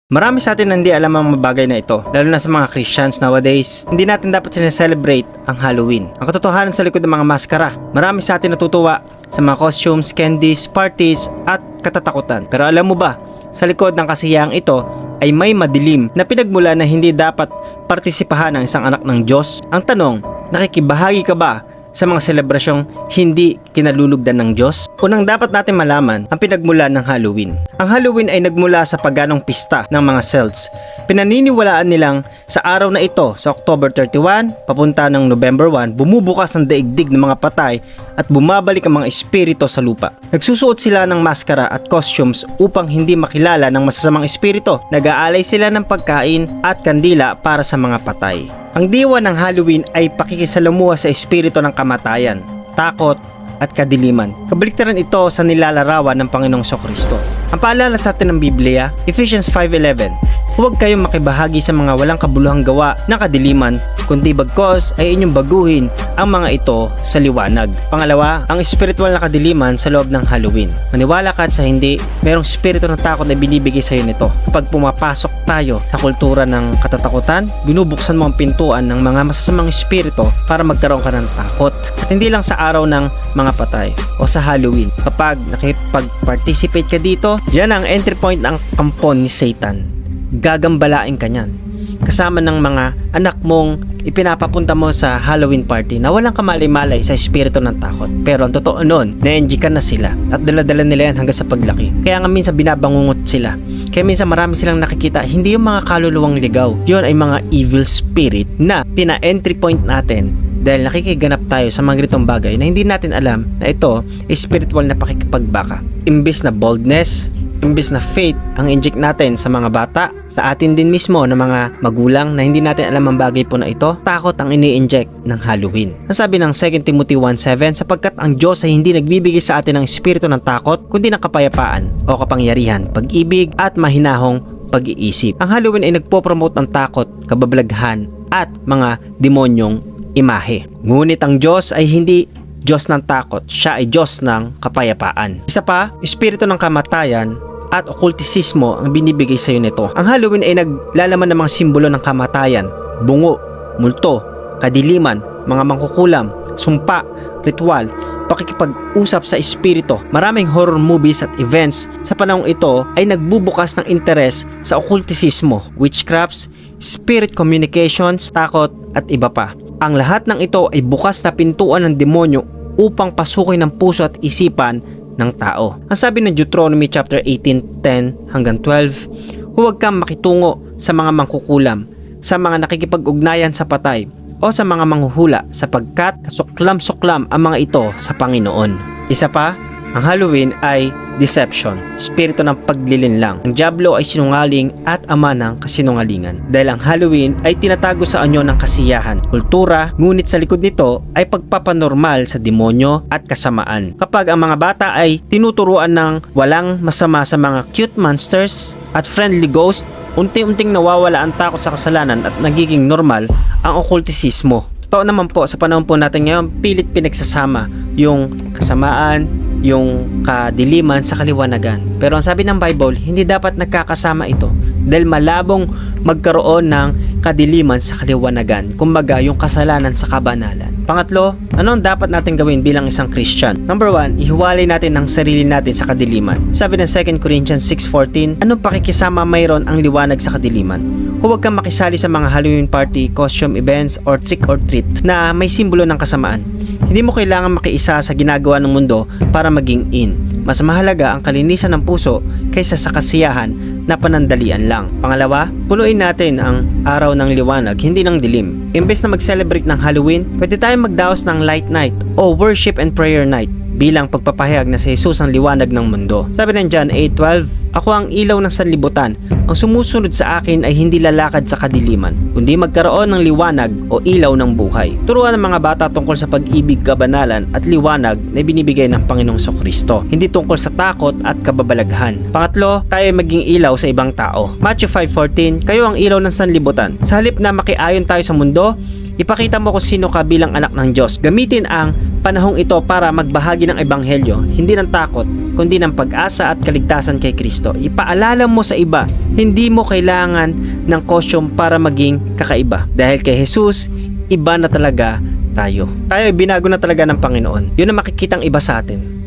Marami sa atin hindi alam ang mga bagay na ito, lalo na sa mga Christians nowadays. Hindi natin dapat sineselebrate ang Halloween. Ang katotohanan sa likod ng mga maskara, marami sa atin natutuwa sa mga costumes, candies, parties, at katatakutan. Pero alam mo ba, sa likod ng kasiyahang ito ay may madilim na pinagmula na hindi dapat partisipahan ng isang anak ng Diyos. Ang tanong, nakikibahagi ka ba sa mga selebrasyong hindi kinalulugdan ng Diyos? Unang dapat natin malaman ang pinagmulan ng Halloween. Ang Halloween ay nagmula sa paganong pista ng mga Celts. Pinaniniwalaan nilang sa araw na ito, sa October 31, papunta ng November 1, bumubukas ang daigdig ng mga patay at bumabalik ang mga espiritu sa lupa. Nagsusuot sila ng maskara at costumes upang hindi makilala ng masasamang espiritu. Nag-aalay sila ng pagkain at kandila para sa mga patay. Ang diwa ng Halloween ay pakikisalamuha sa espiritu ng kamatayan, takot at kadiliman. Kabaliktaran ito sa nilalarawan ng Panginoong Kristo. Ang paalala sa atin ng Biblia, Ephesians 5:11, huwag kayong makibahagi sa mga walang kabuluhang gawa ng kadiliman, kundi bagkos ay inyong baguhin ang mga ito sa liwanag. Pangalawa, ang espiritual na kadiliman sa loob ng Halloween. Maniwala ka at sa hindi, merong espiritu ng takot na binibigay sa iyo nito. Kapag pumapasok tayo sa kultura ng katatakutan, binubuksan mo ang pintuan ng mga masasamang espiritu para magkaroon ka ng takot. At hindi lang sa araw ng mga patay o sa Halloween. Kapag nakipag-participate ka dito, yan ang entry point ng kampon ni Satan. Gagambalain ka niyan kasama ng mga anak mong ipinapapunta mo sa Halloween party na walang kamalay-malay sa espiritu ng takot. Pero ang totoo nun, na-enjoy ka na sila at dala-dala nila yan hanggang sa paglaki. Kaya nga minsan binabangungot sila. Kaya minsan marami silang nakikita, hindi yung mga kaluluwang ligaw. Yun ay mga evil spirit na pina-entry point natin dahil nakikiganap tayo sa mga ganitong bagay na hindi natin alam na ito ay spiritual na pakikipagbaka. Imbes na boldness, imbes na faith ang inject natin sa mga bata, sa atin din mismo na mga magulang na hindi natin alam ang bagay po na ito, takot ang ini-inject ng Halloween. Ang sabi ng 2 Timothy 1:7, sapagkat ang Diyos ay hindi nagbibigay sa atin ng espiritu ng takot, kundi ng kapayapaan o kapangyarihan, pag-ibig at mahinahong pag-iisip. Ang Halloween ay nagpo-promote ng takot, kababalaghan at mga demonyong imahe. Ngunit ang Diyos ay hindi Diyos ng takot, siya ay Diyos ng kapayapaan. Isa pa, espiritu ng kamatayan at okultisismo ang binibigay sa iyo nito. Ang Halloween ay naglalaman ng mga simbolo ng kamatayan, bungo, multo, kadiliman, mga mangkukulam, sumpa, ritual, pakikipag-usap sa espiritu. Maraming horror movies at events sa panahong ito ay nagbubukas ng interes sa okultisismo, witchcrafts, spirit communications, takot at iba pa. Ang lahat ng ito ay bukas na pintuan ng demonyo upang pasukin ng puso at isipan ng tao. Ang sabi ng Deuteronomy chapter 18:10 hanggang 12, huwag kang makitungo sa mga mangkukulam, sa mga nakikipag-ugnayan sa patay, o sa mga manghuhula sapagkat kasuklam-suklam ang mga ito sa Panginoon. Isa pa, ang Halloween ay deception, spirito ng paglilinlang. Ang Diablo ay sinungaling at ama ng kasinungalingan. Dahil ang Halloween ay tinatago sa anyo ng kasiyahan, kultura, ngunit sa likod nito ay pagpapanormal sa demonyo at kasamaan. Kapag ang mga bata ay tinuturuan ng walang masama sa mga cute monsters at friendly ghost, unti-unting nawawala ang takot sa kasalanan at nagiging normal ang okultisismo. Totoo naman po, sa panahon po natin ngayon, pilit pinagsasama yung kasamaan, yung kadiliman sa kaliwanagan. Pero ang sabi ng Bible, hindi dapat nagkakasama ito dahil malabong magkaroon ng kadiliman sa kaliwanagan. Kumbaga, yung kasalanan sa kabanalan. Pangatlo, ano ang dapat natin gawin bilang isang Christian? Number 1, ihiwalay natin ang sarili natin sa kadiliman. Sabi ng 2 Corinthians 6:14, anong pakikisama mayroon ang liwanag sa kadiliman? Huwag kang makisali sa mga Halloween party, costume events, or trick or treat na may simbolo ng kasamaan. Hindi mo kailangan makiisa sa ginagawa ng mundo para maging in. Mas mahalaga ang kalinisan ng puso kaysa sa kasiyahan na panandalian lang. Pangalawa, punuin natin ang araw ng liwanag, hindi ng dilim. Imbes na mag-celebrate ng Halloween, pwede tayong magdaos ng light night o worship and prayer night bilang pagpapahayag na si Jesus ang liwanag ng mundo. Sabi ng John 8:12, ako ang ilaw ng sanlibutan. Ang sumusunod sa akin ay hindi lalakad sa kadiliman, kundi magkaroon ng liwanag o ilaw ng buhay. Turuan ng mga bata tungkol sa pag-ibig, kabanalan at liwanag na binibigay ng Panginoong Kristo, hindi tungkol sa takot at kababalaghan. Pangatlo, tayo maging ilaw sa ibang tao. Matthew 5:14, kayo ang ilaw ng sanlibutan. Sa halip na makiayon tayo sa mundo, Ipakita mo kung sino ka bilang anak ng Diyos. Gamitin ang panahong ito para magbahagi ng ebanghelyo, hindi ng takot, kundi ng pag-asa at kaligtasan kay Kristo. Ipaalala mo sa iba, hindi mo kailangan ng costume para maging kakaiba. Dahil kay Jesus, iba na talaga tayo. Tayo ay binago na talaga ng Panginoon. Yun ang makikitang iba sa atin.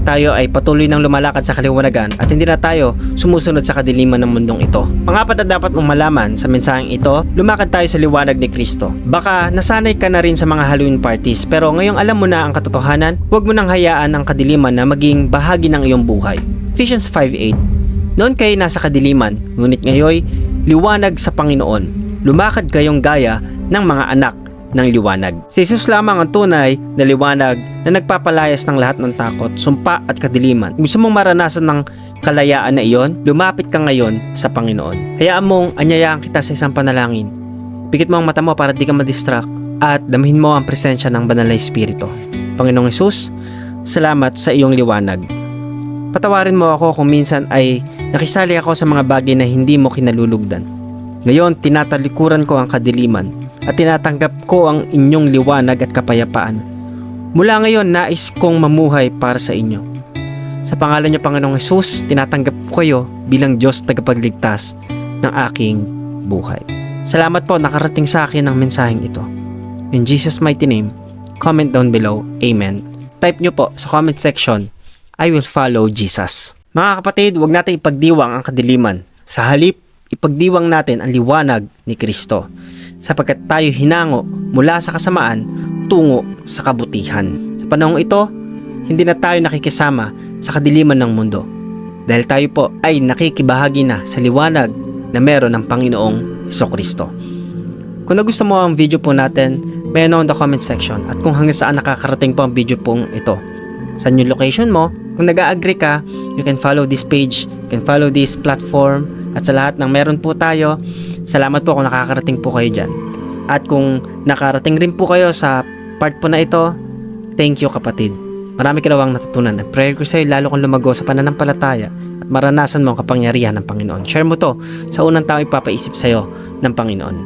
Tayo ay patuloy ng lumalakad sa kaliwanagan at hindi na tayo sumusunod sa kadiliman ng mundong ito. Pangapat na dapat mong malaman sa mensaheng ito, lumakad tayo sa liwanag ni Kristo. Baka nasanay ka na rin sa mga Halloween parties, pero ngayong alam mo na ang katotohanan, huwag mo nang hayaan ang kadiliman na maging bahagi ng iyong buhay. Ephesians 5:8. Noon kayo nasa kadiliman, ngunit ngayoy liwanag sa Panginoon. Lumakad kayong gaya ng mga anak ng liwanag. Si Jesus lamang ang tunay na liwanag na nagpapalayas ng lahat ng takot, sumpa at kadiliman. Gusto mong maranasan ng kalayaan na iyon? Lumapit ka ngayon sa Panginoon. Hayaan mong anyayaan kita sa isang panalangin. Pikit mo ang mata mo para di ka madistract at damhin mo ang presensya ng Banal na Espiritu. Panginoong Jesus, salamat sa iyong liwanag. Patawarin mo ako kung minsan ay nakisali ako sa mga bagay na hindi mo kinalulugdan. Ngayon, tinatalikuran ko ang kadiliman at tinatanggap ko ang inyong liwanag at kapayapaan. Mula ngayon, nais kong mamuhay para sa inyo. Sa pangalan niyo, Panginoong Jesus, tinatanggap ko kayo bilang Diyos tagapagligtas ng aking buhay. Salamat po, nakarating sa akin ang mensaheng ito. In Jesus' mighty name, comment down below. Amen. Type nyo po sa comment section, I will follow Jesus. Mga kapatid, huwag natin ipagdiwang ang kadiliman. Sa halip, ipagdiwang natin ang liwanag ni Kristo, sapagkat tayo hinango mula sa kasamaan tungo sa kabutihan. Sa panahong ito, hindi na tayo nakikisama sa kadiliman ng mundo, dahil tayo po ay nakikibahagi na sa liwanag na meron ng Panginoong Hesukristo. Kung nagustuhan mo ang video po natin, may on the comment section at kung hanggang saan nakakarating po ang video pong ito. Sa new location mo, kung nag-agree ka, you can follow this page, you can follow this platform, at sa lahat ng meron po tayo, salamat po kung nakakarating po kayo dyan. At kung nakarating rin po kayo sa part po na ito, thank you kapatid. Marami ka nawang natutunan. At prayer ko sa'yo lalo kang lumago sa pananampalataya at maranasan mo ang kapangyarihan ng Panginoon. Share mo to sa unang tao ipapaisip sa'yo ng Panginoon.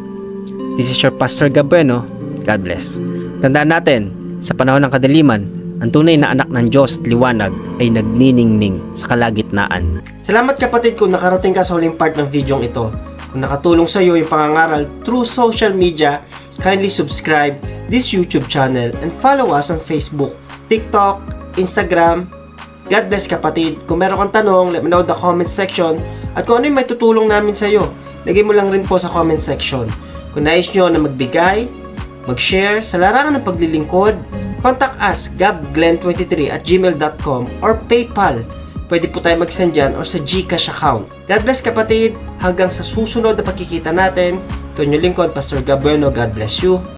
This is your Pastor Gab Bueno. God bless. Tandaan natin, sa panahon ng kadiliman, ang tunay na anak ng Diyos at liwanag ay nagniningning sa kalagitnaan. Salamat kapatid kung nakarating ka sa huling part ng video ito. Kung nakatulong sa iyo yung pangangaral through social media, kindly subscribe this YouTube channel and follow us on Facebook, TikTok, Instagram. God bless kapatid. Kung meron kang tanong, let me know in the comment section. At kung ano yung may tutulong namin sa iyo, lagay mo lang rin po sa comment section. Kung nais nyo na magbigay, mag-share sa larangan ng paglilingkod, contact us gabglen23@gmail.com or PayPal. Pwede po tayo mag-send dyan or sa GCash account. God bless kapatid. Hanggang sa susunod na pagkikita natin. Ito yung lingkod, Pastor Gab Bueno. God bless you.